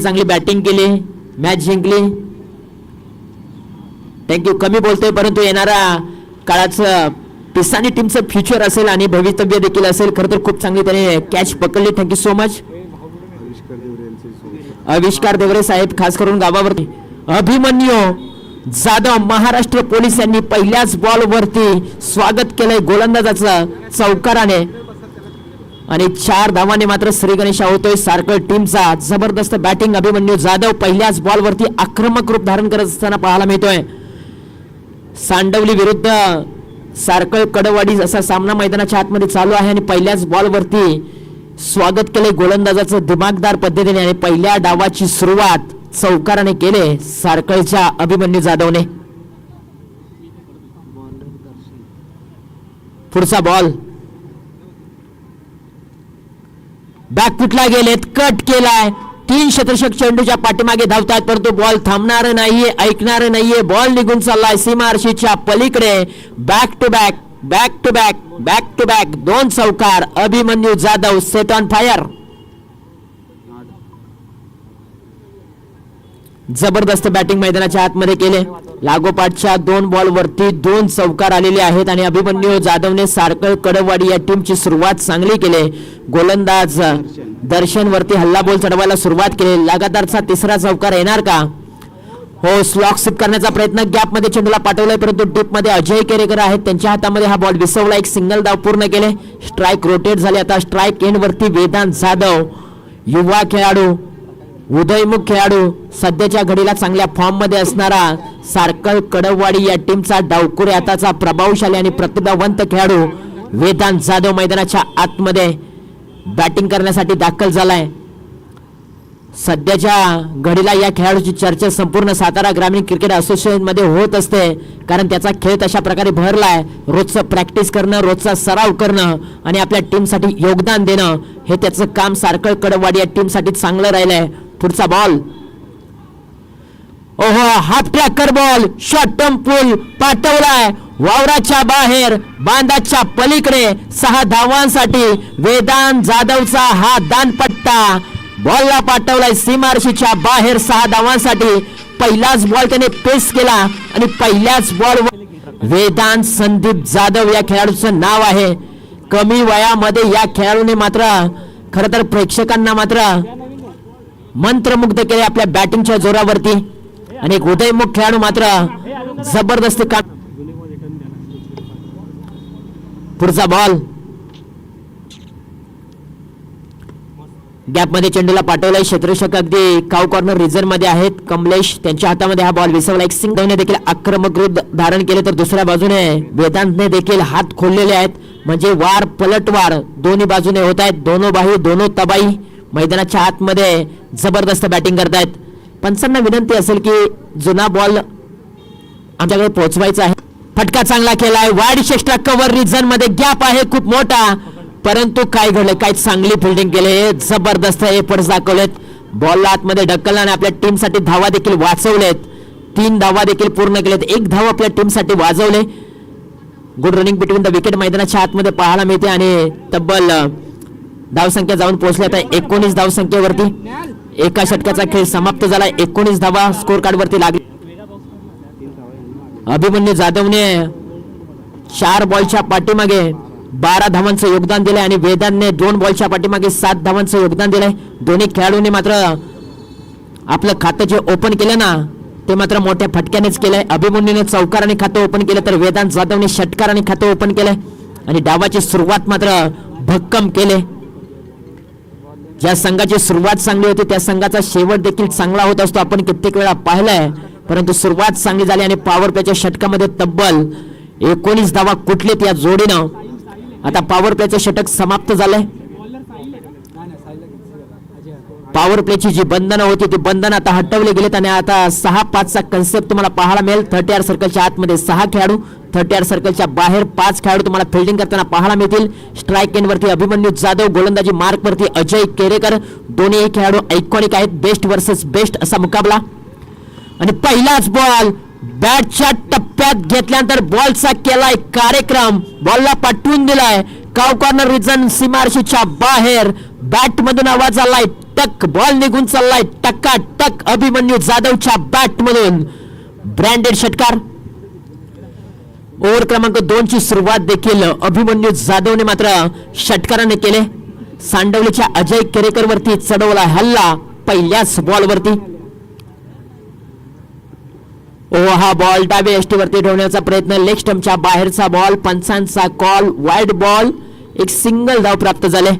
चांगली बॅटिंग केली, मॅच जिंकली. थँक्यू. कमी बोलतोय परंतु येणारा काळाचं पिसानी टीमचं फ्युचर असेल आणि भवितव्य देखील असेल. खरं तर खूप चांगली त्याने कॅच पकडली. Thank you so much. आविष्कार देवरे साहेब खास करून गावावरती. अभिमन्यू जाधव महाराष्ट्र पोलीस यांनी पहिल्याच बॉल वरती स्वागत केलंय गोलंदाजाचं चौकाराने आणि 4 धावांनी मात्र श्री गणेश होतोय सार्कल टीमचा. जबरदस्त बॅटिंग अभिमन्यू जाधव पहिल्याच बॉल वरती आक्रमक रूप धारण करत असताना पाहायला मिळतोय. सांडवली विरुद्ध सार्कल कडवाडी असा सामना मैदानाच्या आतमध्ये चालू आहे आणि पहिल्याच बॉल वरती स्वागत केले गोलंदाजाचं दिमागदार पद्धतीने आणि पहिल्या डावाची सुरुवात चौकाराने केले सार्कलच्या अभिमन्यू जाधवने. पुढचा बॉल बॅकफुटला गेलेत, कट केलाय. 3 शतरक्षक चेंडूच्या पाठीमागे धावतात परंतु बॉल थांबणार नाहीये, ऐकणार नाहीये. बॉल निघून चाललाय सीमारशीच्या पलीकडे. Back to back, back to back, back to back 2 चौकार. Abhimanyu Jadhav set on fire. जबरदस्त बॅटिंग मैदानाच्या आतमध्ये केले. लागोपाठच्या 2 बॉल वरती 2 चौकार आलेले आहेत आणि अभिमन्यू जाधवने सार्कल कडवाडी या टीमची सुरुवात चांगली केली. गोलंदाज दर्शन वरती हल्ला बॉल चढवायला सुरुवात केली. लगातारचा 3रा चौकार येणार का? हो, स्लॉक स्वीप करण्याचा प्रयत्न. गॅप मध्ये चेंडूला पाठवलाय परंतु टीप मध्ये अजय केरेकर आहेत, त्यांच्या हातामध्ये हा बॉल विसवला. एक सिंगल धाव पूर्ण केले. स्ट्राईक रोटेट झाले. आता स्ट्राईक एंड वरती वेदांत जाधव युवा खेळाडू, उदयमुख खेळाडू, सध्याच्या घडीला चांगल्या फॉर्म मध्ये असणारा सार्कल कडवाडी या टीमचा डावकुरे हाताचा प्रभावशाली आणि प्रतिभावंत खेळाडू वेदांत जाधव मैदानाच्या आतमध्ये बॅटिंग करण्यासाठी दाखल झालाय. सध्याच्या घडीला या खेळाडूची चर्चा संपूर्ण सातारा ग्रामीण क्रिकेट असोसिएशन मध्ये होत असते कारण त्याचा खेळ तशा प्रकारे भरलाय. रोजचं प्रॅक्टिस करणं, रोजचा सराव करणं आणि आपल्या टीमसाठी योगदान देणं हे त्याचं काम सार्कल कडवाडी या टीमसाठी चांगलं राहिलंय. पुढचा बॉल, ओहो, half tracker ball, short term pull पाठवलाय वावराच्या बाहेर, बांधाच्या पलीकडे. 6 धावांसाठी वेदांत जाधवचा हा दानपट्टा बॉलला पाठवलाय सीमारशीच्या बाहेर 6 धावांसाठी. पहिलाच बॉल त्याने पेस केला आणि पहिल्याच बॉल वेदांत संदीप जाधव या खेळाडूचं नाव आहे. कमी वयामध्ये या खेळाडूने मात्र खरं तर प्रेक्षकांना मात्र मंत्रमुग्ध केले आपल्या बॅटिंगच्या जोरावरती आणि एक उदयमुख खेळाडू मात्र जबरदस्त काम. पुढचा बॉल गॅप मध्ये चेंडूला पाठवलाय. क्षेत्ररक्षक अगदी काव कॉर्नर रिझन मध्ये आहेत कमलेश, त्यांच्या हातामध्ये हा बॉल विसवला. एक सिंगलने देखील आक्रमक रूप धारण केले तर दुसऱ्या बाजूने वेदांतने देखील हात खोललेले आहेत. म्हणजे वार पलटवार दोन्ही बाजूने होत आहेत. दोनो बाही दोनो तबाई मैदानाच्या आतमध्ये जबरदस्त बॅटिंग करतायत. पंचांना विनंती असेल की जुना बॉल आमच्याकडे पोहोचवायचा आहे. फटका चांगला केलाय. वाईड एक्स्ट्रा कव्हर रिझन मध्ये गॅप आहे खूप मोठा परंतु काय घडलं, काय चांगली फिल्डिंग केली. जबरदस्त एफर्ट्स दाखवलेत. बॉलला आतमध्ये ढकलला आणि आपल्या टीमसाठी धावा देखील वाचवलेत. 3 धावा देखील पूर्ण केलेत. 1 धाव आपल्या टीमसाठी वाजवले. Good running between the wicket मैदानाच्या आतमध्ये पाहायला मिळते आणि तब्बल धावसंख्या जाऊन पोहोचली आता 19 धावसंख्येवरती. एका षटकाचा खेळ समाप्त झाला. 19 धावा स्कोर कार्ड वरती लागली. अभिमन्यू जाधवने 4 बॉलच्या पाठीमागे 12 धावांचं योगदान दिलंय आणि वेदांतने 2 बॉलच्या पाठीमागे 7 धावांचं योगदान दिलंय. दोन्ही खेळाडूंनी मात्र आपलं खातं जे ओपन केलं ना ते मात्र मोठ्या फटक्यानेच केलंय. अभिमन्यूने चौकाराने खातं ओपन केलं तर वेदांत जाधवने षटकाराने खातं ओपन केलंय आणि डावाची सुरुवात मात्र भक्कम केले. ज्या संघाची सुरुवात चांगली होती त्या संघाचा शेवट देखील चांगला होत असतो. आपण कित्येक वेळा पाहिलंय परंतु सुरुवात चांगली झाली आणि पॉवर प्लेच्या षटकामध्ये तब्बल 19 धावा कुठलेत या जोडीनं. आता पॉवर प्लेचं षटक समाप्त झालंय. पॉवर प्लेची जी बंधनं होती ती बंधनं आता हटवली गेलीत आणि आता 6-5 चा कन्सेप्ट तुम्हाला पाहायला मिळेल. 30 सर्कलच्या आतमध्ये 6 खेळाडू, 30 सर्कलच्या बाहेर 5 खेळाडू तुम्हाला फिल्डिंग करताना पाहायला मिळतील. स्ट्राईक एंड वरती अभिमन्यू जाधव, गोलंदाजी मार्क वरती अजय केरेकर. दोन्ही खेळाडू आयकॉनिक आहेत. बेस्ट वर्सेस बेस्ट असा मुकाबला आणि पहिलाच बॉल बॅटच्या टप्प्यात घेतल्यानंतर बॉलचा केलाय कार्यक्रम. बॉलला पाठवून दिलाय काव कॉर्नर रिजन सीमारशीच्या बाहेर. बॅट मधून आवाज आलाय टक बॉल निघून चाललाय टकाटक अभिमन्यू जाधवच्या बॅट मधून ब्रँडेड षटकार. ओव्हर क्रमांक 2 ची सुरुवात देखील अभिमन्यू जाधवने मात्र षटकाराने केले. सांडवलीच्या अजय केरेकर वरती चढवला हल्ला पहिल्याच बॉल वरती. हा बॉल डावे यष्टी वरती ठेवण्याचा प्रयत्न, लेग स्टंपच्या बाहेरचा बॉल, पंचांचा कॉल, वाईड बॉल, एक सिंगल धाव प्राप्त झाले.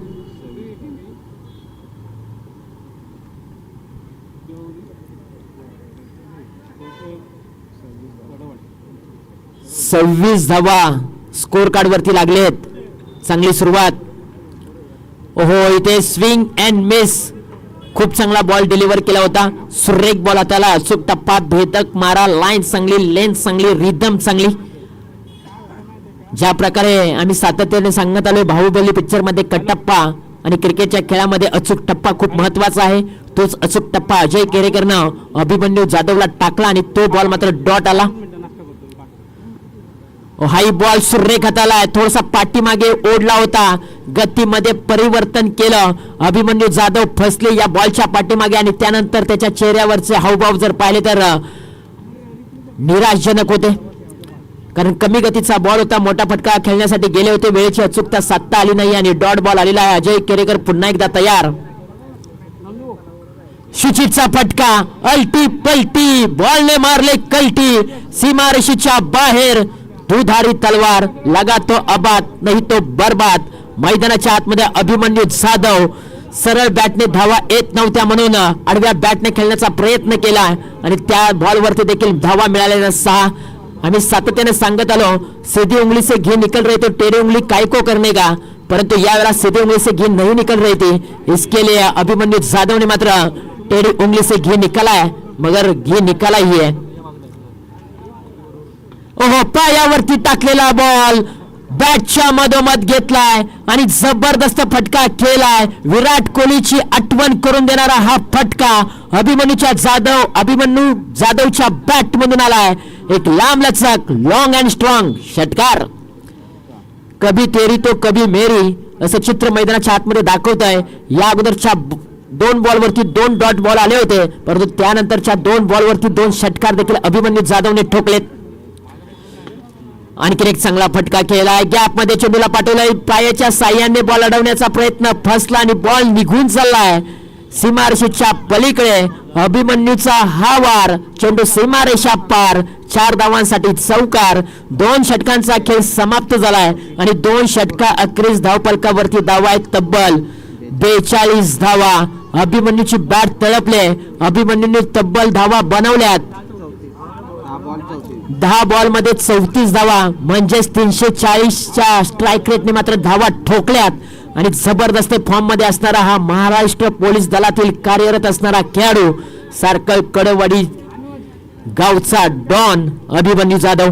सव्वीस धावा स्कोर कार्ड वरती लागलेत. चांगली सुरुवात. इथे स्विंग अँड मिस, खूप चांगला बॉल डिलिव्हर केला होता. सुरेख बॉल हाताला, अचूक टप्पा, भेदक मारा, लाईन चांगली, लेंथ चांगली, रिदम चांगली. ज्या प्रकारे आम्ही सातत्याने सांगत आलोय बाहुबली पिक्चर मध्ये कटप्पा आणि क्रिकेटच्या खेळामध्ये अचूक टप्पा खूप महत्वाचा आहे. तोच अचूक टप्पा अजय केरेकरनं अभिमन्यू जाधवला टाकला आणि तो बॉल मात्र डॉट आला. हाई बॉल सुरेख हाताला, थोडासा पाठीमागे ओढला होता, गतीमध्ये परिवर्तन केलं. अभिमन्यू जाधव फसले या बॉलच्या पाठीमागे आणि त्यानंतर त्याच्या चेहऱ्यावरचे हावभाव जर पाहिले तर निराशजनक होते. कारण कमी गतीचा बॉल होता, मोठा फटका खेळण्यासाठी गेले होते, वेळेची अचूकता साधता आली नाही आणि डॉट बॉल आलेला आहे. अजय केरेकर पुन्हा एकदा तयार. शुचितचा फटका, अल्टी पलटी, बॉलने मारले कल्टी, सीमारेषेच्या बाहेर. दुधारी तलवार, लगा तो अबाद नाही तो बर्बाद. मैदानाच्या आतमध्ये अभिमन्यू जाधव सरळ बॅटने धावा येत नव्हत्या म्हणून आडव्या बॅटने खेळण्याचा प्रयत्न केला आणि त्या बॉलवरती देखील धावा मिळालेल्या 6. आम्ही सातत्याने सांगत आलो सीधी उंगली से घी निकल रही तो टेढ़ी उंगली काय को करने का, परंतु यावेळेला सीधी उंगली से घी नहीं निकल रही थी. इसके लिए अभिमन्यू जाधव ने मात्र टेढ़ी उंगली से घी निकाला है, मगर घी निकाला ही है. पायावरती टाकलेला बॉल बॅटच्या मधोमध घेतलाय आणि जबरदस्त फटका केलाय. विराट कोहलीची आठवण करून देणारा हा फटका अभिमन्यू जाधवच्या बॅट मधून आलाय. एक लांब लचक, लॉंग अँड स्ट्रॉंग षटकार. कभी तेरी तो कभी मेरी असं चित्र मैदानाच्या आतमध्ये दाखवत आहे. या अगोदरच्या 2 बॉलवरती 2 डॉट बॉल आले होते, परंतु त्यानंतरच्या 2 बॉलवरती 2 षटकार देखील अभिमन्यू जाधवने ठोकलेत. आणखी एक चांगला फटका केलाय, गॅप मध्ये चेंडूला पाठवलाय, पायाच्या साह्याने बॉल अडवण्याचा प्रयत्न, फसला आणि बॉल निघून चाललाय सीमारेषेच्या पलीकडे. अभिमन्यूचा हा वार, चेंडू सीमारेषा पार. 4 धावांसाठी चौकार. 2 षटकांचा खेळ समाप्त झालाय आणि 2 षटका 21 धावफलकावरती धावा आहेत तब्बल 42 धावा. अभिमन्यूची बॅट तळपले. अभिमन्यूने तब्बल धावा बनवल्यात. 10 बॉल मध्ये 34 धावा म्हणजेच 340च्या स्ट्राईक रेटने मात्र धावा ठोकल्यात आणि जबरदस्त फॉर्म मध्ये असणारा हा महाराष्ट्र पोलीस दलातील कार्यरत असणारा खेळाडू, सार्कल कडवाडी गावचा डॉन अभिमन्यू जाधव.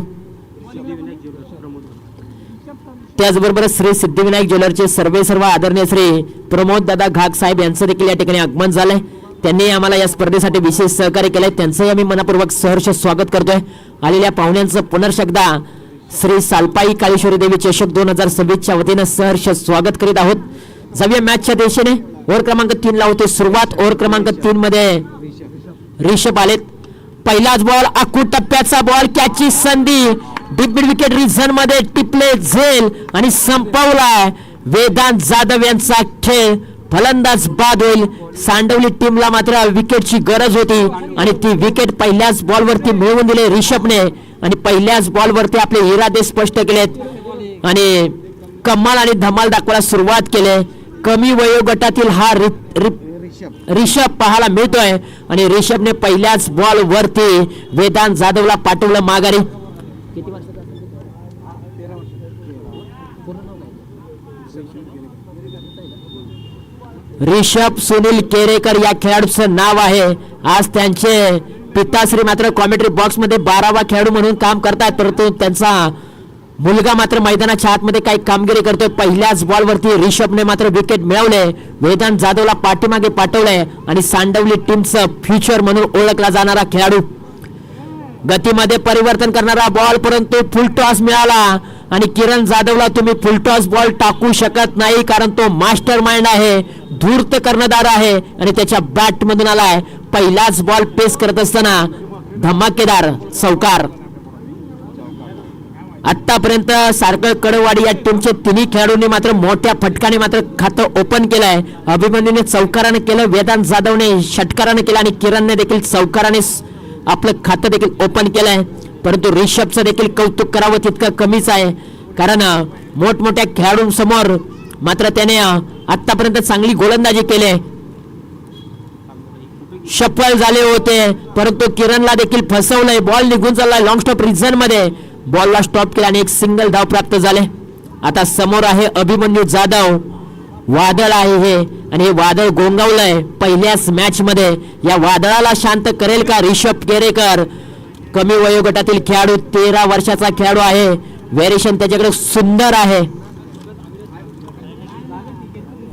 त्याचबरोबर श्री सिद्धिविनायक ज्वेलरचे सर्व आदरणीय श्री प्रमोद दादा घाग साहेब यांचं देखील या ठिकाणी आगमन झालंय. त्यांनी आम्हाला या स्पर्धेसाठी विशेष सहकार्य केलंय, त्यांचंही आम्ही मनपूर्वक सहर्ष स्वागत करतोय. आलेल्या पाहुण्यांचं पुनर्शकदा श्री सालपाई काळेश्वरी देवी चषक 2026च्या वतीनं सहर्ष स्वागत करीत आहोत. जाऊया मॅचच्या दिशेने. ओव्हर क्रमांक 3 ला होते सुरुवात. ओव्हर क्रमांक 3 मध्ये रिषभ आलेत. पहिलाच बॉल, आखू टप्प्याचा बॉल, कॅचची संधी, डीप मिड विकेट रिझन मध्ये टिपले झेल आणि संपवलाय वेदांत जाधव यांचा खेळ. फलंदाज बाद होईल. सांडवली टीमला मात्र विकेटची गरज होती आणि ती विकेट पहिल्याच बॉलवरती मिळवून दिले रिषभने आणि पहिल्याच बॉलवरती आपले इरादे स्पष्ट केलेत आणि कमाल आणि धमाल दाखवायला सुरुवात केली. कमी वयोगटातील हा रिषभ पाहायला मिळतोय आणि रिषभने पहिल्याच बॉलवरती वेदांत जाधवला पाठवलं माघारी. रिषभ सुनील केरेकर या खेळाडूचं नाव आहे. आज त्यांचे पिताश्री मात्र कॉमेंट्री बॉक्स मध्ये 12वा खेळाडू म्हणून काम करतात, परंतु त्यांचा मुलगा मात्र मैदानाच्या आतमध्ये काही कामगिरी करतोय. पहिल्याच बॉलवरती रिषभने मात्र विकेट मिळवले. वेदांत जाधवला पाठीमागे पाठवलंय आणि सांडवली टीमचं फ्युचर म्हणून ओळखला जाणारा खेळाडू. गतीमध्ये परिवर्तन करणारा बॉल, परंतु फुल टॉस मिळाला आणि किरण जाधवला तुम्ही फुल टॉस बॉल टाकू शकत नाही कारण तो मास्टर माइंड आहे. धूर्त कर्णधार आहे आणि त्याच्या बॅट मधून आलाय पहिलाच बॉल पेस करत असताना धमाकेदार चौकार. आतापर्यंत सारखं कडवाडी या टीमचे तिन्ही खेळाडूंनी मात्र मोठ्या फटकाने मात्र खातं ओपन केलंय. अभिमन्यूने चौकाराने केलं, वेदांत जाधवने षटकाराने केलं आणि किरणने देखील चौकाराने आपलं खातं देखील ओपन केलंय. परंतु रिषभचं देखील कौतुक करावं तितकं कमीच आहे, कारण मोठमोठ्या खेळाडूंसमोर मात्र त्याने आतापर्यंत चांगली गोलंदाजी केली, सफल झाले होते. परंतु किरणला देखील फसवलंय. बॉल निघून चाललाय लॉंग स्टॉप रिझन मध्ये, बॉलला स्टॉप केला आणि एक सिंगल धाव प्राप्त झाले. आता समोर आहे अभिमन्यू जाधव. वादळ आहे हे आणि हे वादळ गोंगावलंय पहिल्याच मॅच मध्ये. या वादळाला शांत करेल का रिषभ केरेकर? कमी वयोगटातील खेळाडू, 13 वर्षाचा खेळाडू आहे. व्हेरिएशन त्याच्याकडे सुंदर आहे,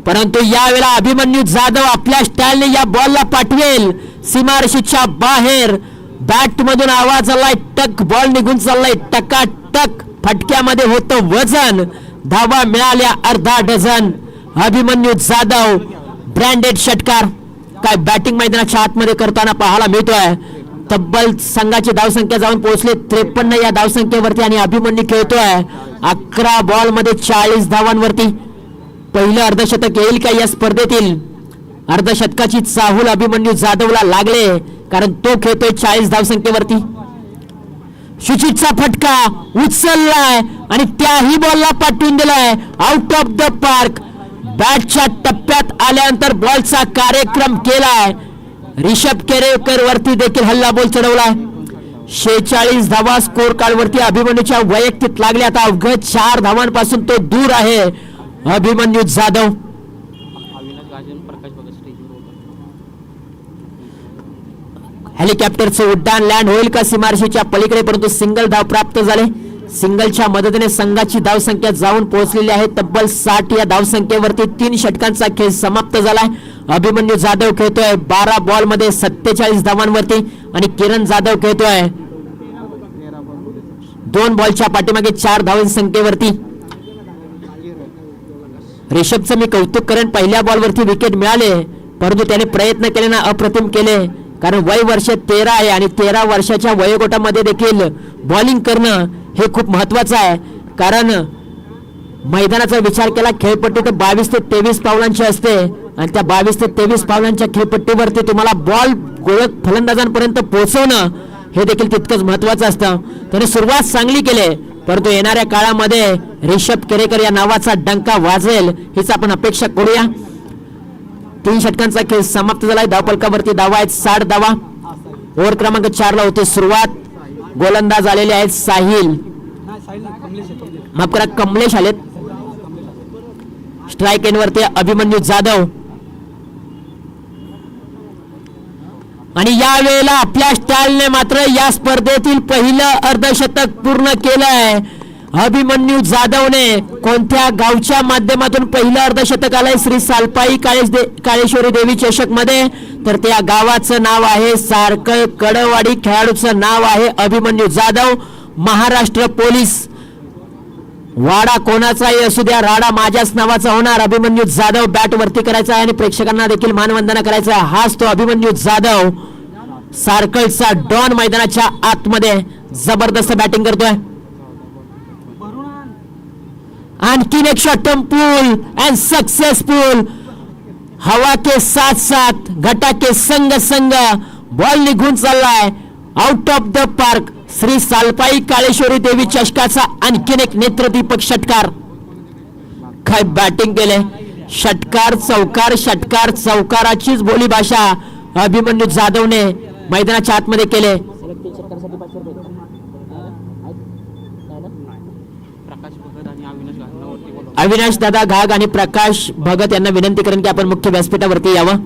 परंतु यावेळेला अभिमन्यू जाधव आपल्या स्टाईलने या बॉलला पाठवेल सीमारेषेच्या बाहेर. बॅट मधून आवाज आलाय, टक, बॉल निघून चाललाय टकाटक. फटक्यामध्ये होतं वजन, धावा मिळाल्या अर्धा डझन. अभिमन्यू जाधव ब्रँडेड षटकार काय बॅटिंग मैदानाच्या आतमध्ये करताना पाहायला मिळतोय. तब्बल संघाची धावसंख्या जाऊन पोहोचले 53 या धावसंख्येवरती आणि अभिमन्यू खेळतोय 11 बॉल मध्ये 40 धावांवरती. पहिलं अर्धशतक येईल का या स्पर्धेतील? अर्धशतकाची चाहूल अभिमन्यू जाधवला लागले, कारण तो खेळतोय 40 धावसंख्येवरती. शुचितचा फटका उचललाय आणि त्याही बॉलला पाठवून दिलाय आउट ऑफ द पार्क. बॅटच्या टप्प्यात आल्यानंतर बॉलचा कार्यक्रम केलाय. रिषभ केरेकर वरती देखील हल्ला बॉल चढवलाय. 46 धावा स्कोर कार्ड वरती अभिमन्यूच्या वैयक्तिक लागल्या. आता अवघ्या 4 धावांपासून तो दूर आहे अभिमन्यू जाधव. हेलिकॉप्टरचं उड्डाण लँड होईल का सीमारेषेच्या पलीकडे? परंतु सिंगल धाव प्राप्त झाले. सिंगलच्या मदतीने संघाची धावसंख्या जाऊन पोहोचलेली आहे तब्बल 60 या धावसंख्येवरती. 3 षटकांचा खेळ समाप्त झालाय. अभिमन्यू जाधव खेळतोय 12 बॉल मध्ये 47 धावांवरती आणि किरण जाधव खेळतोय 2 बॉलच्या पाठीमागे 4 धावसंख्येवरती. रिषभचं मी कौतुक करेन, पहिल्या बॉलवरती विकेट मिळाले, परंतु त्याने प्रयत्न केले ना अप्रतिम केले, कारण वय वर्ष 13 आहे आणि 13 वर्षाच्या वयोगटामध्ये देखील बॉलिंग करणं हे खूप महत्वाचं आहे. कारण मैदानाचा विचार केला खेळपट्टी तर 22 ते 23 पावलांची असते आणि त्या 22 ते 23 पावलांच्या खेळपट्टीवरती तुम्हाला बॉल गोलक फलंदाजांपर्यंत पोहोचवणं हे देखील तितकंच महत्वाचं असतं. त्याने सुरुवात चांगली केली, परंतु येणाऱ्या काळामध्ये रिषभ केरेकर या नावाचा डंका वाजेल हीच आपण अपेक्षा करूया. 3 षटकांचा खेळ समाप्त झालाय. धावफलकावरती धावा आहेत 60 धावा. ओव्हर क्रमांक 4 ला होते सुरुवात. गोलंदाज आलेले आहेत साहिल, माफ करा कमलेश आलेत. स्ट्राईक एंड वरती अभिमन्यू जाधव आणि या वेळेला आपल्या स्टाईलने मात्र या स्पर्धेतील पहिलं अर्धशतक पूर्ण केलंय अभिमन्यू जाधवने. कोणत्या गावच्या माध्यमातून पहिलं अर्धशतक आलंय? श्री सालपाई काळेश्वरी देवी चषक मध्ये. तर त्या गावाचं नाव आहे सारकळ कडवाडी. खेळाडूचं नाव आहे अभिमन्यू जाधव. महाराष्ट्र पोलीस. वाडा कोणाचाही असू द्या, राडा माझ्याच नावाचा होणार. अभिमन्यू जाधव बॅट वरती करायचा आहे आणि प्रेक्षकांना देखील मानवंदना करायचा. हाच तो अभिमन्यू जाधव, सारकळचा डॉन. मैदानाच्या आतमध्ये जबरदस्त बॅटिंग करतोय. आणखीन एक शॉट पूल अँड सक्सेसफुल. हवा के साथ साथ घटा के संग संग बॉल निघून चाललाय out of the park. Shri Salpai Kaleshwari Devi चषकाचा आणखीन एक नेत्रदीपक षटकार. काय बॅटिंग केले! षटकार चौकार, षटकार चौकाराचीच बोलीभाषा अभिमन्यू जाधवने मैदानाच्या आतमध्ये केले. अविनाश दादा घाग आणि प्रकाश भगत यांना विनंती करेन की आपण मुख्य व्यासपीठावरती यावं.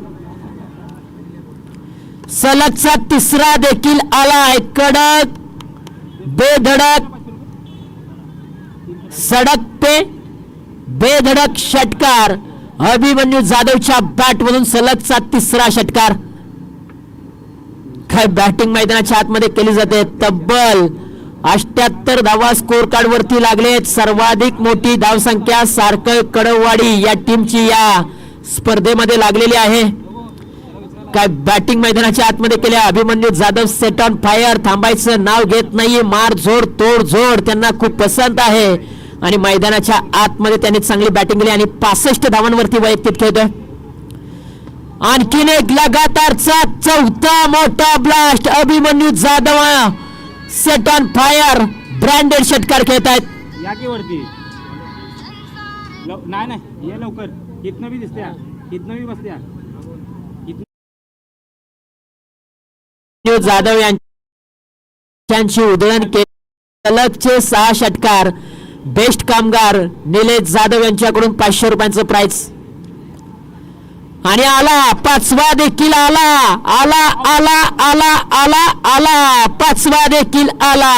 सलगचा तिसरा देखील आलाय. कडक बेधडक सडक पे बेधडक षटकार अभिमन्यू जाधवच्या बॅट मधून. सलगचा तिसरा षटकार. काय बॅटिंग मैदानाच्या आतमध्ये केली जाते. तब्बल 78 धावा स्कोर कार्ड वरती लागलेत. सर्वाधिक मोठी धावसंख्या सारकळ कडवाडी या टीमची या स्पर्धेमध्ये लागलेली आहे. काय बॅटिंग मैदानाच्या आतमध्ये केल्या Abhimanyu Jadhav. Set on fire, थांबायचं नाव घेत नाहीये. मार झोड तोड झोड त्यांना खूप पसंत आहे आणि मैदानाच्या आतमध्ये त्यांनी चांगली बॅटिंग केली आणि 65 धावांवरती वैयक्तिक खेळतोय. आणखीन एक लगातारचा चौथा मोठा blast. Abhimanyu Jadhav set on fire, branded षटकार खेळत आहेत. या की वरती नाही नाही ये लवकर. इथनं बी दिसत्या, इथनं बी बसत्या. जाधव यांची उधळण केली. सलगचे 6 षटकार. बेस्ट कामगार निलेश जाधव यांच्याकडून 500 रुपयांचं प्राइज. आणि आला 5वा देखील आला आला आला आला आला आला 5वा देखील आला.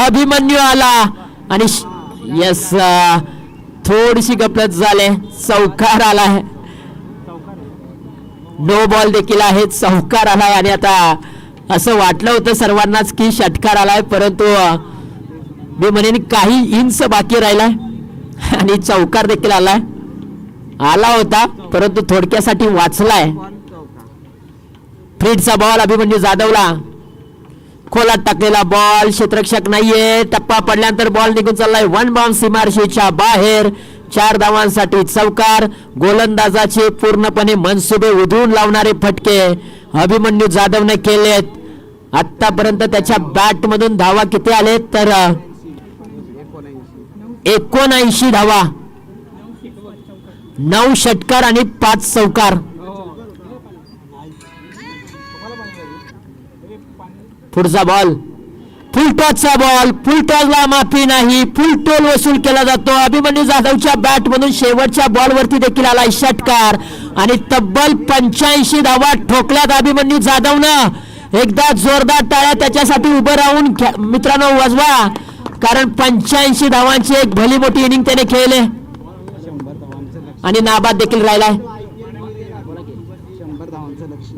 अभिमन्यू आला आणि यस थोडीशी गफलत झाले. चौकार आलाय. नो बॉल देखील आहे. चौकार आलाय आणि आता असं वाटलं होतं सर्वांनाच की षटकार आलाय, परंतु मी म्हणेन काही इंच बाकी राहिलाय आणि चौकार देखील आलाय. आला होता परंतु थोडक्यासाठी वाचलाय. फ्रीडचा बॉल अभिमन्यू जाधवला. खोलात टाकलेला बॉल. क्षेत्ररक्षक नाहीये. टप्पा पडल्यानंतर बॉल निघून चाललाय. 1 बॉम्ब सीमारेषेच्या बाहेर. 4 धावांसाठी चौकार. गोलंदाजाचे पूर्णपणे मनसुबे उधळून लावणारे फटके अभिमन्यू जाधवने केलेत. आतापर्यंत त्याच्या बॅट मधून धावा किती आले तर 79 धावा. 9 षटकार आणि 5 चौकार. पुढचा बॉल फुल टॉसचा बॉल. फुल टॉसला माफी नाही. फुल टोल वसूल केला जातो. अभिमन्यू जाधवच्या बॅट मधून शेवटच्या बॉलवरती देखील आलाय षटकार आणि तब्बल 85 धावा ठोकल्यात अभिमन्यू जाधवनं. एकदा जोरदार टाळ्या त्याच्यासाठी उभं राहून मित्रांनो वाजवा, कारण 85 धावांची एक भली मोठी इनिंग त्याने खेळले आणि नाबाद देखील राहिलाय. 100 धावांचं लक्ष.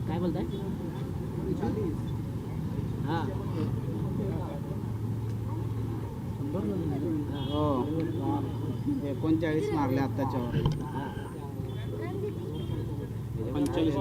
काय बोलताय? हो 39 मारले आताच्यावर. 45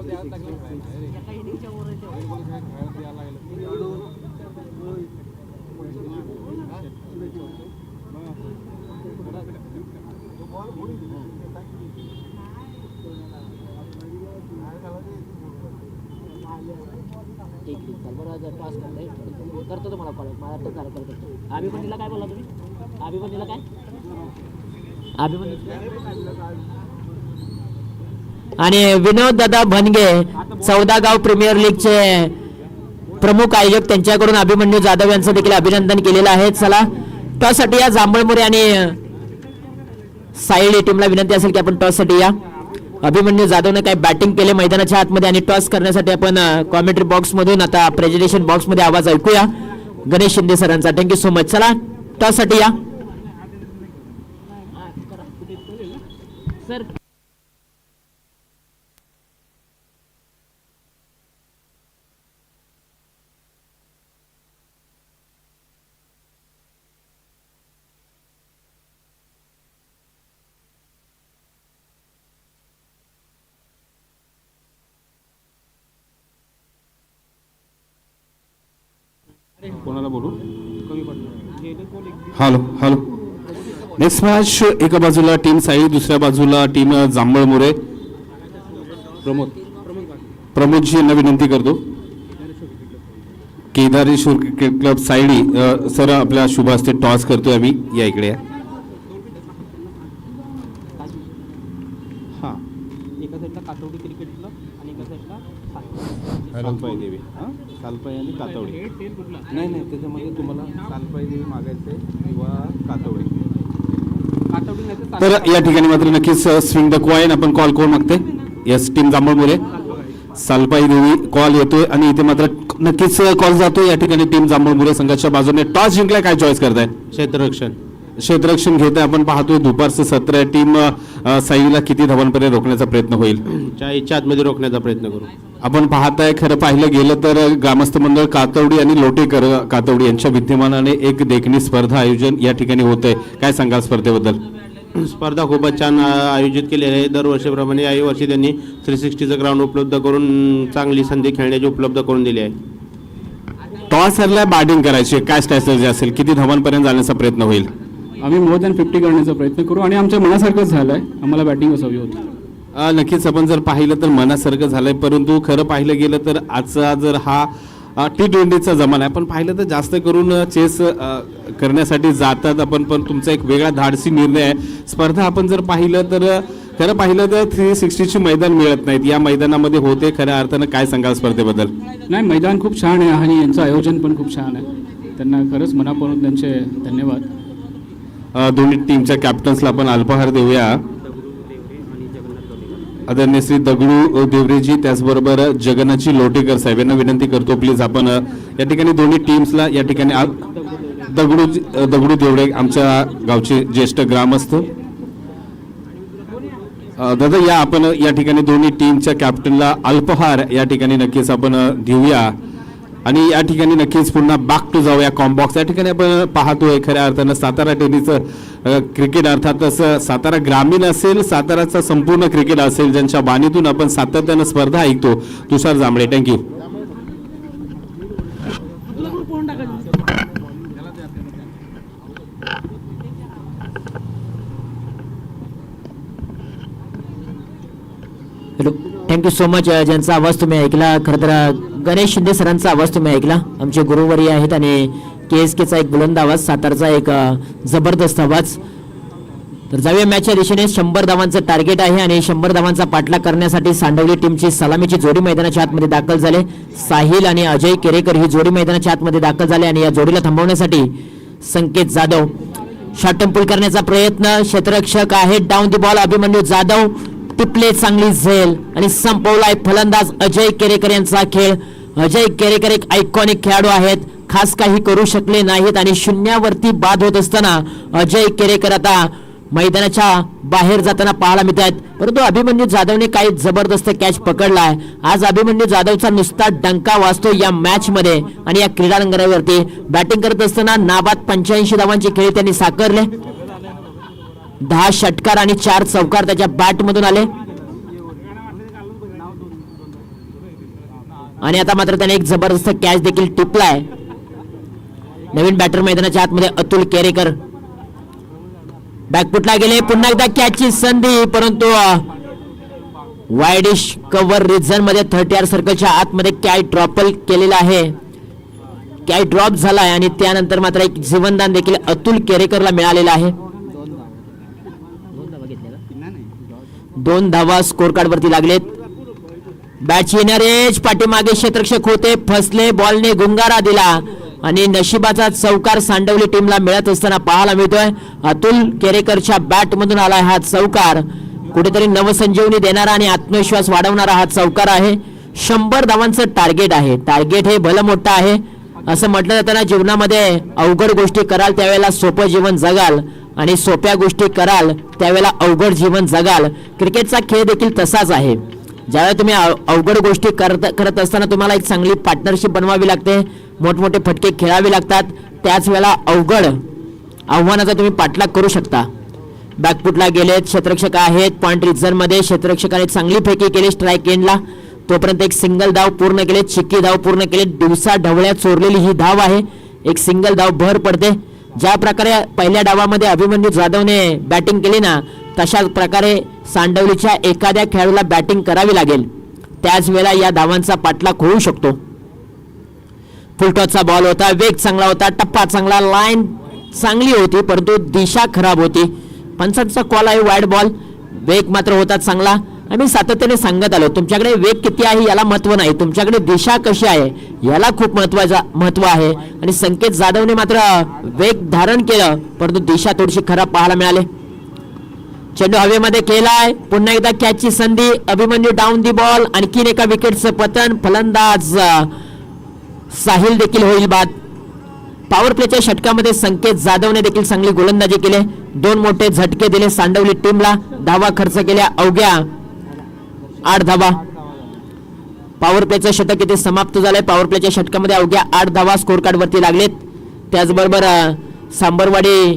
करतो तुम्हाला कॉल. मला तर झालं करतो. अभिमन्यूला काय बोला तुम्ही? अभिमन्यूला काय? आणि विनोद दादा भनगे 14 गाव प्रीमियर लीगचे प्रमुख आयोजक, त्यांच्याकडून अभिमन्यू जाधव यांचं देखील अभिनंदन केलेलं आहे. चला टॉस साठी या. जांभळमुरे आणि साईड टीमला विनंती असेल की आपण टॉस साठी या. अभिमन्यू जाधवने काय बॅटिंग केले मैदानाच्या आतमध्ये आणि टॉस करण्यासाठी आपण कॉमेंट्री बॉक्स मधून आता प्रेझेंटेशन बॉक्स मध्ये आवाज ऐकूया गणेश शिंदे सरांचा. Thank you so much. चला टॉस साठी या सर. कोणाला बोलू? Hello hello. नेक्स्ट मॅच एका बाजूला टीम साई, दुसऱ्या बाजूला टीम जांभळमुरे. प्रमोदजींना विनंती करतो. केदारेश्वर क्रिकेट क्लब साईडी सर आपल्या शुभ हस्ते टॉस करतोय आम्ही. या इकडे हां एका साईडला कातवडी क्रिकेट क्लब आणि एका साईडला सालपाई देवी. हां सालपाई आणि कातवडी. नाही नाही त्याच्यामध्ये तुम्हाला सालपाई देवी मागायचे किंवा कातवडी. कातवडी नाही तर या ठिकाणी मात्र नक्कीच स्विंग द कॉइन. आपण कॉल कोण मागते? Yes team जांभळमुरे. सालपाई देवी कॉल येतोय आणि इथे मात्र नक्कीच कॉल जातोय. या ठिकाणी टीम जांभळमुरे संघाच्या बाजूने टॉस जिंकलाय. काय चॉईस करताय? क्षेत्ररक्षण. क्षेत्ररक्षण घेत आहे. आपण पाहतोय दुपारचं सत्र आहे. टीम साईला किती धावांपर्यंत रोखण्याचा प्रयत्न होईल? 40च्या आतमध्ये रोखण्याचा प्रयत्न करू. आपण पाहताय खरं पाहिलं गेलं तर ग्रामस्थ मंडळ कातवडी आणि लोटेकर कातवडी यांच्या विद्यमानाने एक देखणी स्पर्धा आयोजन या ठिकाणी होत आहे. काय सांगाल स्पर्धेबद्दल? स्पर्धा खूपच छान आयोजित केलेली आहे. दरवर्षीप्रमाणे याही वर्षी त्यांनी 360चं ग्राउंड उपलब्ध करून चांगली संधी खेळण्याची उपलब्ध करून दिली आहे. टॉस हरला बॅटिंग करायची, काय स्ट्रॅटेजी असेल? किती धावांपर्यंत जाण्याचा प्रयत्न होईल? आम्ही मोर दॅन 50 करण्याचा प्रयत्न करू आणि आमच्या मनासारखंच झालं आहे. आम्हाला बॅटिंगच हवी होती. नक्कीच आपण जर पाहिलं तर मनासारखं झालंय, परंतु खरं पाहिलं गेलं तर आजचा जर हा T20चा जमाना आहे. आपण पाहिलं तर जास्त करून चेस करण्यासाठी जातात आपण, पण तुमचा एक वेगळा धाडसी निर्णय आहे. स्पर्धा आपण जर पाहिलं तर खरं पाहिलं तर 360ची मैदान मिळत नाहीत, या मैदानामध्ये होते. खऱ्या अर्थानं काय सांगाल स्पर्धेबद्दल? नाही, मैदान खूप छान आहे आणि यांचं आयोजन पण खूप छान आहे. त्यांना खरंच मनापासून त्यांचे धन्यवाद. दोन्ही टीमच्या कॅप्टन्सला आपण अल्पहार देऊया. आदरणीय श्री दगडू देवरेजी त्याचबरोबर जगन्नाथजी लोटेकर साहेब यांना विनंती करतो प्लीज आपण या ठिकाणी दोन्ही टीम्सला या ठिकाणी दगडू देवरे आमच्या गावचे ज्येष्ठ ग्रामस्थ. दादा या आपण या ठिकाणी दोन्ही टीमच्या कॅप्टनला अल्पहार या ठिकाणी नक्कीच आपण देऊया आणि या ठिकाणी नक्कीच पुन्हा बॅक टू जाऊया कॉम्बॉक्स. या ठिकाणी आपण पाहतोय खऱ्या अर्थानं सातारा टेनिसचं क्रिकेट अर्थातच सातारा ग्रामीण असेल, साताराचा संपूर्ण क्रिकेट असेल, ज्यांच्या बाणीतून आपण सातत्यानं स्पर्धा ऐकतो. Tushar Jambhale, thank you. Hello, thank you so much. ज्यांचा आवाज तुम्ही ऐकला, खरं तर गणेश शिंदे सरांचा आवाज तुम्ही ऐकला. आमचे गुरुवर्य आहेत आणि KSKचा एक बुलंद आवाज, सातारचा एक जबरदस्त आवाज. तर जाऊया मॅचच्या दिशेने. 100 धावांचं टार्गेट आहे आणि 100 धावांचा पाठलाग करण्यासाठी सांडवली टीमची सलामीची जोडी मैदानाच्या आतमध्ये दाखल झाले. साहिल आणि अजय केरेकर ही जोडी मैदानाच्या आतमध्ये दाखल झाले आणि या जोडीला थांबवण्यासाठी संकेत जाधव शॉर्ट पुल करण्याचा प्रयत्न. क्षेत्ररक्षक आहे, down the ball Abhimanyu Jadhav, टिपले चांगली झेल आणि संपवलाय फलंदाज अजय केरेकर यांचा खेळ. अजय केरेकर एक आयकॉनिक खेळाडू आहेत, खास काही करू शकले नाहीत आणि शून्यावरती बाद होत असताना अजय केरेकर आता मैदानाच्या बाहेर जाताना पाहायला मिळत आहेत. परंतु अभिमन्यू जाधवने काही जबरदस्त कॅच पकडलाय. आज अभिमन्यू जाधवचा नुसता डंका वाजतो या मॅच मध्ये आणि या क्रीडांगणावरती बॅटिंग करत असताना नाबाद 85 धावांचे खेळ त्यांनी साकारले. 10 षटकार आणि 4 चौकार त्याच्या बॅट मधून आले आणि आता मात्र त्याने एक जबरदस्त कॅच देखील टिपलाय. नवीन बॅटर मैदानाच्या आतमध्ये अतुल केरेकर बॅकफुटला गेले. पुन्हा एकदा कॅचची संधी, परंतु वाईडिश कव्हर रिजन मध्ये 30 सर्कलच्या आतमध्ये कॅच ड्रॉपल केलेला आहे. कॅच ड्रॉप झालाय आणि त्यानंतर मात्र एक जीवनदान देखील अतुल केरेकरला मिळालेला आहे. 2 धावा स्कोर कार्ड वरती लागलेत. बॅच येणारे पाठीमागे क्षेत्ररक्षक होते, फसले. बॉलने गुंगारा दिला आणि नशिबाचा चौकार सांडवली टीमला मिळत असताना पाहायला मिळतोय. अतुल केरेकरच्या बॅट मधून आलाय हा चौकार. कुठेतरी नवसंजीवनी देणारा आणि आत्मविश्वास वाढवणारा हा चौकार आहे. 100 धावांचं टार्गेट आहे. टार्गेट हे भलं मोठं आहे. असं म्हटलं जाताना जीवनामध्ये अवघड गोष्टी कराल त्यावेळेला सोपं जीवन जगाल आणि सोप्या गोष्टी कराल त्यावेळेला अवघड जीवन जगाल. क्रिकेटचा खेळ देखील तसाच आहे. ज्यावेळेला तुम्ही अवघड गोष्टी करत असताना तुम्हाला एक चांगली पार्टनरशिप बनवावी लागते, मोठमोठे फटके खेळावे लागतात, त्याच वेळेला अवघड आव्हानाचा तुम्ही पाठलाग करू शकता. बॅकफुटला गेलेत, क्षेत्ररक्षक आहेत पॉइंट रिझन मध्ये. क्षेत्ररक्षकाने चांगली फेकी केली स्ट्राईक एंडला, तोपर्यंत एक सिंगल धाव पूर्ण केले, चिक्की धाव पूर्ण केले. दिवसा ढवळ्या चोरलेली ही धाव आहे. एक सिंगल धाव भर पडते. ज्या प्रकारे पहिल्या डावामध्ये अभिमन्यू जाधवने बॅटिंग केली ना, तशाच प्रकारे सांडवलीच्या एखाद्या खेळाडूला बॅटिंग करावी लागेल, त्याच वेळेला या धावांचा पाठलाग होऊ शकतो. फुलटॉसचा बॉल होता, वेग चांगला होता, टप्पा चांगला, लाईन चांगली होती, परंतु दिशा खराब होती. पंचांचा कॉल आहे वाईड बॉल. वेग मात्र होता चांगला. आम्ही सातत्याने सांगत आलो, तुमच्याकडे वेग किती आहे याला महत्व नाही, तुमच्याकडे दिशा कशी आहे याला खूप महत्व आहे. आणि संकेत जाधवने मात्र वेग धारण केलं, परंतु दिशा थोडीशी खराब पाहायला मिळाली. चेंडू हवेमध्ये केलाय, पुन्हा एकदा कॅचची संधी. अभिमन्यू डाऊन दी बॉल, आणखीन एका विकेटचं पतन. फलंदाज साहिल देखील होईल बाद. पॉवर प्लेच्या षटकामध्ये संकेत जाधवने देखील चांगली गोलंदाजी केली. 2 मोठे झटके दिले सांडवली टीमला. धावा खर्च केल्या अवघ्या 8 धावा. पॉवर प्लेचं षटक इथे समाप्त झालंय. पॉवर प्लेच्या षटकामध्ये अवघ्या 8 धावा स्कोर कार्ड वरती लागलेत. त्याचबरोबर सांबरवाडी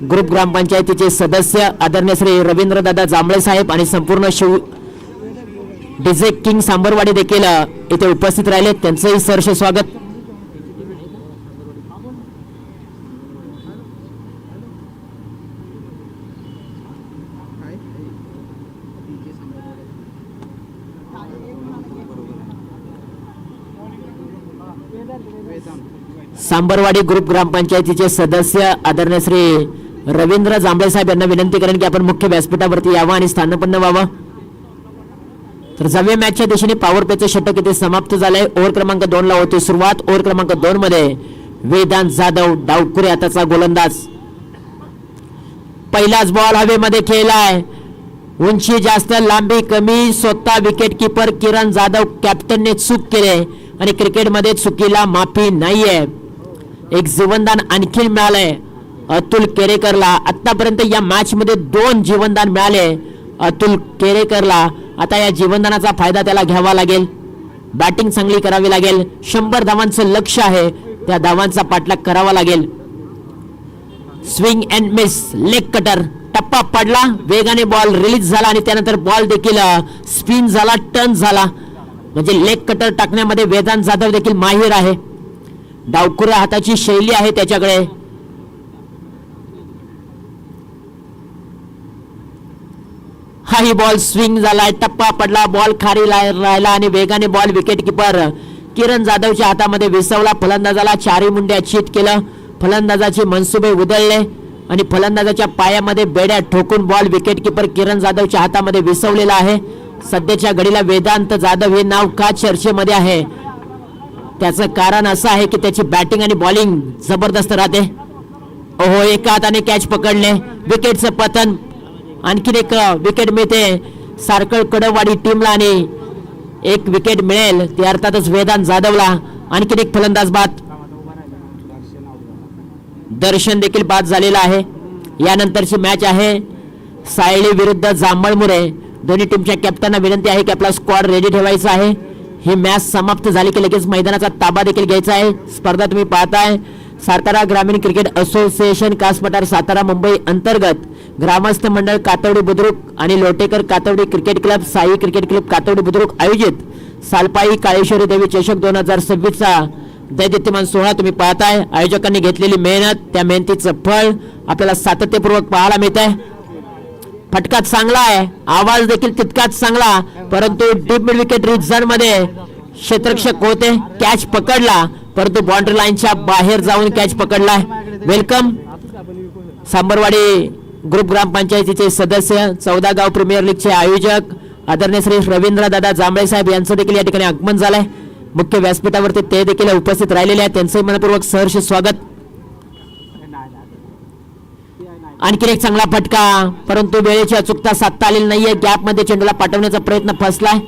ग्रुप ग्रामपंचायतीचे सदस्य आदरणीय श्री रवींद्रदादा जांभळे साहेब आणि संपूर्ण शिव डीजे किंग सांबरवाडी देखील इथे उपस्थित राहिले. त्यांचंही सहर्ष स्वागत. सांबरवाडी ग्रुप ग्रामपंचायतीचे सदस्य आदरणीय श्री रवींद्र जांभळे साहेब यांना विनंती करेन की आपण मुख्य व्यासपीठावरती यावं आणि स्थानपन्न व्हावं. तर 7व्या मॅचच्या दिशेने पॉवर प्लेचं षटक इथे समाप्त झालंय. ओव्हर क्रमांक 2 ला होती सुरुवात. ओव्हर क्रमांक 2 मध्ये वेदांत जाधव डावकुरे हाताचा गोलंदाज. पहिलाच बॉल हवेमध्ये खेळलाय. उंची जास्त लांबी कमी. स्वतः विकेट किपर किरण जाधव कॅप्टनने चूक केले आणि क्रिकेटमध्ये चुकीला माफी नाहीये. एक जीवनदान आणखी मिळालंय अतुल केरेकरला. आतापर्यंत या मॅच मध्ये 2 जीवनदान मिळाले अतुल केरेकरला. आता या जीवनदानाचा फायदा त्याला घ्यावा लागेल. बॅटिंग चांगली करावी लागेल. 100 धावांचं लक्ष आहे. त्या धावांचा पाठलाग करावा लागेल. Swing and miss leg cutter टप्पा पडला. वेगाने बॉल रिलीज झाला आणि त्यानंतर बॉल देखील स्पिन झाला टर्न झाला. म्हणजे लेग कटर टाकण्यामध्ये वेदांत जाधव देखील माहिर आहे. डावकुरे हाताची शैली आहे त्याच्याकडे. हाही बॉल स्विंग झालाय. टप्पा पडला. बॉल खाली राहिला आणि वेगाने बॉल विकेट किपर किरण जाधवच्या हातामध्ये विसवला. फलंदाजाला 4 मुंड्या चीट केलं. फलंदाजाचे मनसुबे उधळले आणि फलंदाजाच्या पायामध्ये बेड्या ठोकून बॉल विकेट किपर किरण जाधवच्या हातामध्ये विसवलेला आहे. सध्याच्या घडीला वेदांत जाधव हे नाव का चर्चेमध्ये आहे त्याचं कारण असं आहे की त्याची बॅटिंग आणि बॉलिंग जबरदस्त राहते. ओहो, एका हाताने कॅच पकडले. विकेटचं पतन. आणखीन एक विकेट मिळते सारकळ कडवाडी टीमला आणि एक विकेट मिळेल ते अर्थातच वेदांत जाधवला. आणखीन एक फलंदाज बाद. दर्शन देखील बाद झालेला आहे. यानंतरची मॅच आहे सायली विरुद्ध जांभळमुरे. दोन्ही टीमच्या कॅप्टनना विनंती आहे की आपला स्क्वॉड रेडी ठेवायचा आहे. ही मॅच समाप्त झाली की लगेच मैदानाचा ताबा देखील घ्यायचा आहे. स्पर्धा तुम्ही पाहताय सातारा ग्रामीण क्रिकेट असोसिएशन कासपठार सातारा मुंबई अंतर्गत ग्रामस्थ मंडळ कातवडी बुद्रुक आणि Lotekar Katavadi cricket club Sai cricket club Katavadi Budruk आयोजित सालपाई काळेश्वरी देवी चषक 2026 चा दैदित्यमान सोहळा तुम्ही पाहताय. आयोजकांनी घेतलेली मेहनत, त्या मेहनतीचं फळ आपल्याला सातत्यपूर्वक पाहायला मिळत आहे. फटका चांगला आहे. आवाज देखील तितकाच चांगला. परंतु डीप मिड विकेट रिझन मध्ये क्षेत्ररक्षक होते. कॅच पकडला परंतु बाउंड्री लाईनच्या बाहेर जाऊन कॅच पकडलाय. वेलकम सांबरवाडी ग्रुप ग्रामपंचायतीचे सदस्य 14 गाव प्रीमियर लीगचे आयोजक आदरणीय श्री रवींद्रदादा जांभळे साहेब यांचं देखील या ठिकाणी आगमन झालंय. मुख्य व्यासपीठावरती ते देखील उपस्थित राहिलेले आहेत. त्यांचंही मनपूर्वक सहर्ष स्वागत. आणखी एक चांगला फटका परंतु वेळेची अचूकता साधता आलेली नाहीये. गॅप मध्ये चेंडूला पाठवण्याचा प्रयत्न फसलाय.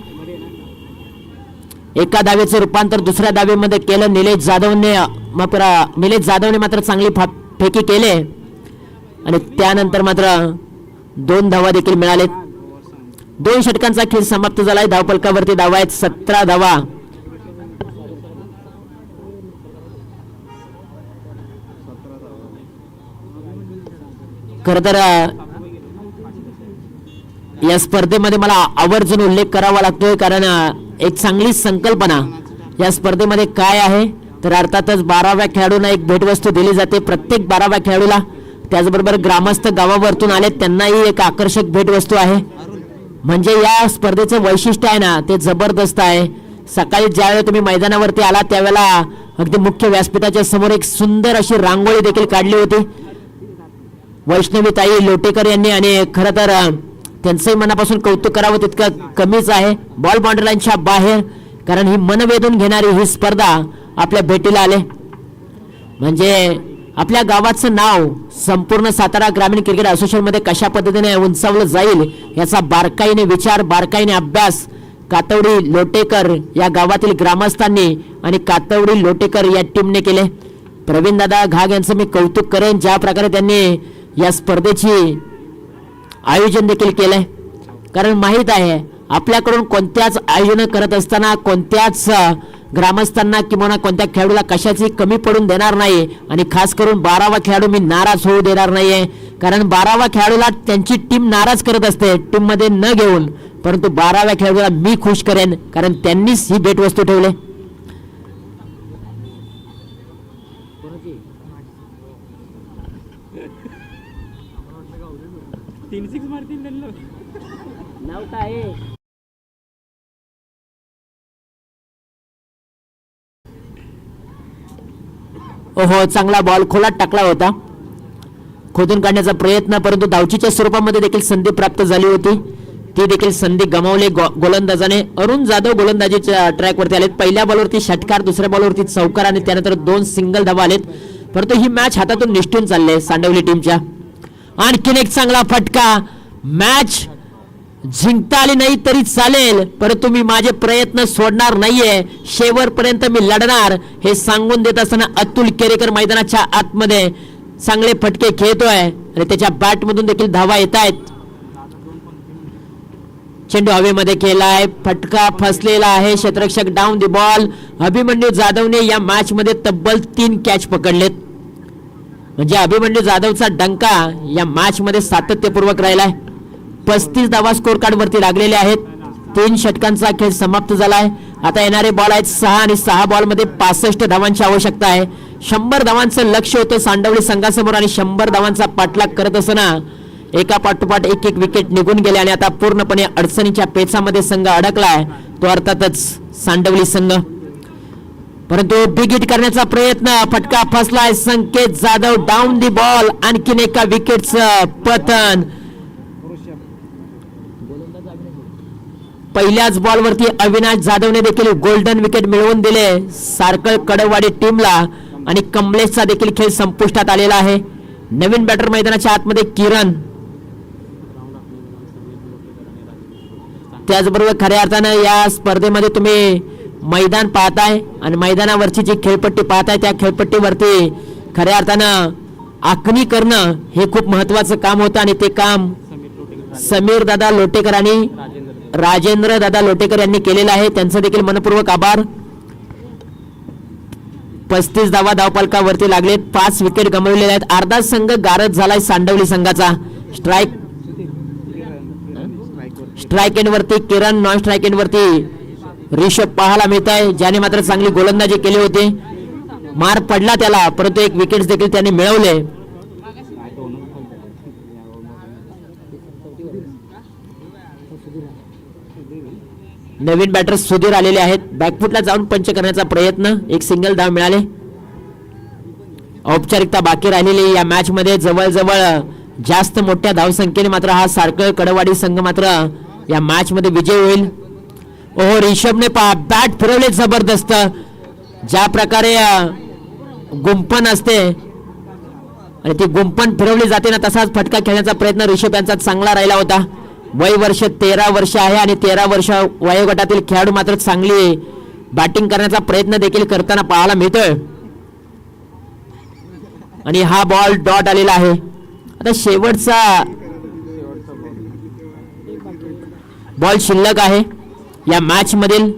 एका धावेचं रूपांतर दुसऱ्या धावेमध्ये केलं. निलेश जाधवने मात्र चांगली फेकी केले आणि त्यानंतर मात्र 2 धावा देखील मिळालेत. 2 षटकांचा खेळ समाप्त झालाय. धावफलकावरती धावा आहेत 17 धावा. खर तर या स्पर्धेमध्ये मला आवर्जून उल्लेख करावा लागतोय कारण एक चांगली संकल्पना या स्पर्धेमध्ये काय आहे तर अर्थातच 12व्या खेळाडूंना एक भेटवस्तू दिली जाते. प्रत्येक 12व्या खेळाडूला. त्याचबरोबर ग्रामस्थ गावावरतून आले त्यांनाही एक आकर्षक भेटवस्तू आहे. म्हणजे या स्पर्धेचं वैशिष्ट्य आहे ना ते जबरदस्त आहे. सकाळी ज्यावेळी तुम्ही मैदानावरती आला त्यावेळेला अगदी मुख्य व्यासपीठाच्या समोर एक सुंदर अशी रांगोळी देखील काढली होती वैष्णवीताई लोटेकर यांनी आणि खरं तर त्यांचंही मनापासून कौतुक करावं तितकं कमीच आहे. बॉल बाउंड्री लाईनच्या बाहेर कारण ही मन वेधून घेणारी ही स्पर्धा आपल्या भेटीला आले. म्हणजे आपल्या गावाचं नाव संपूर्ण सातारा ग्रामीण क्रिकेट असोसिएशन मध्ये कशा पद्धतीने उंचावलं जाईल याचा बारकाईने विचार, बारकाईने अभ्यास कातवडी लोटेकर या गावातील ग्रामस्थांनी आणि कातवडी लोटेकर या टीमने केले. प्रवीण दादा घाग यांचं मी कौतुक करेन, ज्या प्रकारे त्यांनी या स्पर्धेची आयोजन देखील केलंय. कारण माहीत आहे आपल्याकडून कोणत्याच आयोजन करत असताना कोणत्याच ग्रामस्थांना किंवा कोणत्या खेळाडूला कशाची कमी पडून देणार नाही. आणि खास करून 12वा खेळाडू मी नाराज होऊ देणार नाहीये, कारण 12वा खेळाडूला त्यांची टीम नाराज करत असते टीम मध्ये न घेऊन, परंतु 12व्या खेळाडूला मी खुश करेन कारण त्यांनीच ही भेटवस्तू ठेवले. ओहो, चांगला बॉल खोलात टाकला होता, खोदून काढण्याचा प्रयत्न, परंतु धावचीच्या स्वरूपामध्ये देखील संधी प्राप्त झाली होती. ती देखील संधी गमावली गोलंदाजाने. अरुण जाधव गोलंदाजीच्या ट्रॅकवरती आलेत. पहिल्या बॉलवरती षटकार, दुसऱ्या बॉलवरती चौकार आणि त्यानंतर 2 सिंगल धावा आलेत. परंतु ही मॅच हातातून निष्ठून चालले सांडवली टीमच्या. आणखीन एक चांगला फटका. मॅच जिंकता आली नाही तरी चालेल, परंतु मी माझे प्रयत्न सोडणार नाहीये, शेवटपर्यंत मी लढणार हे सांगून देत असताना अतुल केरेकर मैदानाच्या आतमध्ये चांगले फटके खेळतोय आणि त्याच्या बॅट मधून देखील धावा येत आहेत. चेंडू हवेमध्ये केलाय, फटका फसलेला आहे, क्षेत्ररक्षक डाऊन दी बॉल. अभिमन्यू जाधवने या मॅच मध्ये तब्बल 3 कॅच पकडलेत, म्हणजे अभिमन्यू जाधवचा डंका या मॅच मध्ये सातत्यपूर्वक राहिलाय. 35 धावा स्कोर कार्ड वरती लागलेले आहेत. 3 षटकांचा खेळ समाप्त झालाय. आता येणारे बॉल आहेत 6 आणि 6 बॉल मध्ये 65 धावांची आवश्यकता आहे. 100 धावांचं लक्ष होतं सांडवली संघासमोर आणि 100 धावांचा पाठलाग करत असताना एका पाठोपाठ एक विकेट निघून गेले आणि आता पूर्णपणे अडचणीच्या पेचामध्ये संघ अडकलाय, तो अर्थातच सांडवली संघ. परंतु बिग हिट करण्याचा प्रयत्न, फटका फसलाय. संकेत जाधव डाऊन दी बॉल, आणखीन एका विकेटचं पतन. पहिल्याच बॉलवरती अविनाश जाधवने देखील गोल्डन विकेट मिळवून दिले सारकळ कडवाडी टीमला आणि कमलेशचा देखील खेळ संपुष्टात आलेला आहे. नवीन बॅटर मैदानाच्या आतमध्ये किरण. त्याचबरोबर खऱ्या अर्थानं या स्पर्धेमध्ये तुम्ही मैदान पाहताय आणि मैदानावरची जी खेळपट्टी पाहताय त्या खेळपट्टीवरती खऱ्या अर्थानं आखणी करणं हे खूप महत्वाचं काम होतं आणि ते काम समीर दादा लोटेकर आणि राजेंद्र दादा लोटेकर यांनी केलेलं आहे. त्यांचं देखील मनपूर्वक आभार. 35 धावा धावपालकावरती लागलेत, 5 विकेट गमावलेले आहेत. अर्धा संघ गारद झालाय सांडवली संघाचा. स्ट्राईक एंड वरती किरण, नॉन स्ट्राईक एंड वरती रिषभ पाहायला मिळत आहे, ज्याने मात्र चांगली गोलंदाजी केली होती. मार पडला त्याला, परंतु 1 विकेट देखील त्यांनी मिळवले. नवीन बॅटर सुधीर आलेले आहेत. बॅकफुटला जाऊन पंच करण्याचा प्रयत्न, 1 सिंगल धाव मिळाले. औपचारिकता बाकी राहिलेली या मॅच मध्ये जवळजवळ जास्त मोठ्या धावसंख्येने मात्र हा सारकळ कडवाडी संघ मात्र या मॅच मध्ये विजय होईल. ओहो, रिषभने बॅट फिरवले जबरदस्त. ज्या प्रकारे गुंफण असते आणि ती गुंफण फिरवली जाते ना, तसाच फटका खेळण्याचा प्रयत्न रिषभ यांचा चांगला राहिला होता. वय वर्ष 13 वर्ष आहे आणि 13 वर्ष वयोगटातील खेळाडू मात्र चांगली बॅटिंग करण्याचा प्रयत्न देखील करताना पाहायला मिळतोय. आणि हा बॉल डॉट आलेला आहे. आता शेवटचा बॉल शिल्लक आहे या मॅच मधील.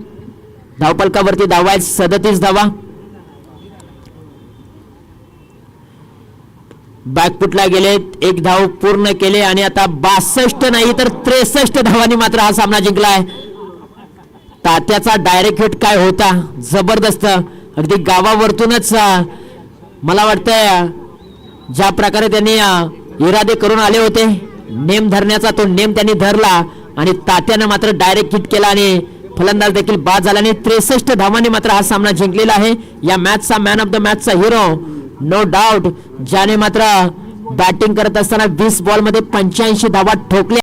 धावपलकावरती धावा आहेत 37 धावा. बॅकफुटला गेलेत, 1 धाव पूर्ण केले आणि आता 62 नाही तर 63 धावांनी मात्र हा सामना जिंकलाय. तात्याचा डायरेक्ट हिट काय होता, जबरदस्त. अगदी गावावरतूनच मला वाटतंय ज्या प्रकारे त्यांनी इरादे करून आले होते नेम धरण्याचा, तो नेम त्यांनी धरला आणि तात्यानं मात्र डायरेक्ट हिट केला आणि फलंदाज देखील बाद झाला आणि 63 धावांनी मात्र हा सामना जिंकलेला आहे. या मॅचचा मॅन ऑफ द मॅचचा हिरो नो डाऊट, ज्याने मात्र बॅटिंग करत असताना 20 बॉल मध्ये 85 धावा ठोकल्या.